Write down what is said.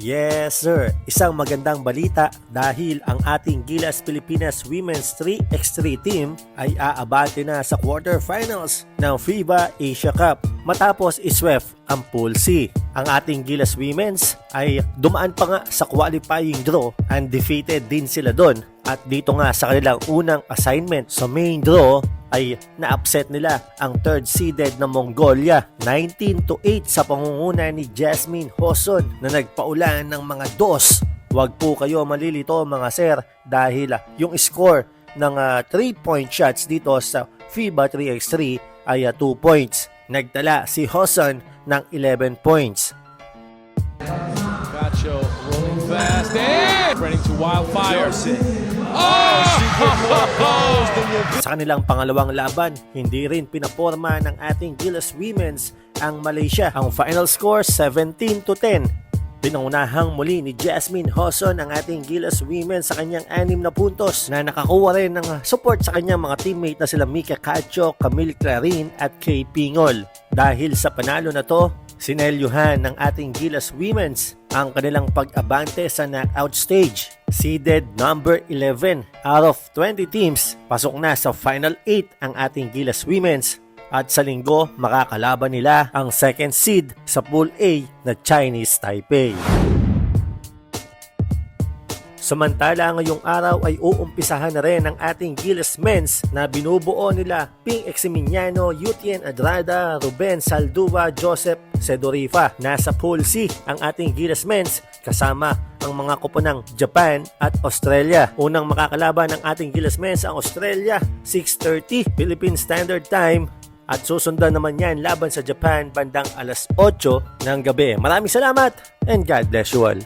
Yes sir, isang magandang balita dahil ang ating Gilas Pilipinas Women's 3x3 team ay aabante na sa quarterfinals ng FIBA Asia Cup matapos iswef ang Pool C. Ang ating Gilas Women's ay dumaan pa nga sa qualifying draw, undefeated din sila doon at dito nga sa kanilang unang assignment sa main draw ay na-upset nila ang third seeded na Mongolia 19-8 sa pangunguna ni Jasmine Hoson na nagpaulan ng mga dos. Huwag po kayo malilito mga sir dahil yung score ng 3-point shots dito sa FIBA 3x3 ay 2 points. Nagtala si Hoson ng 11 points. Cacho rolling fast and spreading to Wildfire. Sa kanilang pangalawang laban, hindi rin pinaporma ng ating Gilas Women's ang Malaysia. Ang final score 17-10. Pinunahang muli ni Jasmine Hoson ang ating Gilas Women sa kanyang 6 na puntos na nakakuha rin ng support sa kanyang mga teammate na sila Mika Cacho, Camille Clarin at Kay Pingol. Dahil sa panalo na to, sinelyuhan ng ating Gilas Women's ang kanilang pag-abante sa knockout stage. Seeded number 11 out of 20 teams, pasok na sa final 8 ang ating Gilas Women's. At sa linggo, makakalaban nila ang second seed sa Pool A na Chinese Taipei. Samantala ngayong araw ay uumpisahan na rin ang ating Gilas Men's na binubuo nila Ping Eximiniano, Yutien Adrada, Ruben Saldua, Joseph Sedorifa. Nasa Pool C ang ating Gilas Men's kasama ang mga koponang Japan at Australia. Unang makakalaban ng ating Gilas Men's ang Australia 6:30 Philippine Standard Time at susundan naman yan laban sa Japan bandang alas 8 ng gabi. Maraming salamat and God bless you all.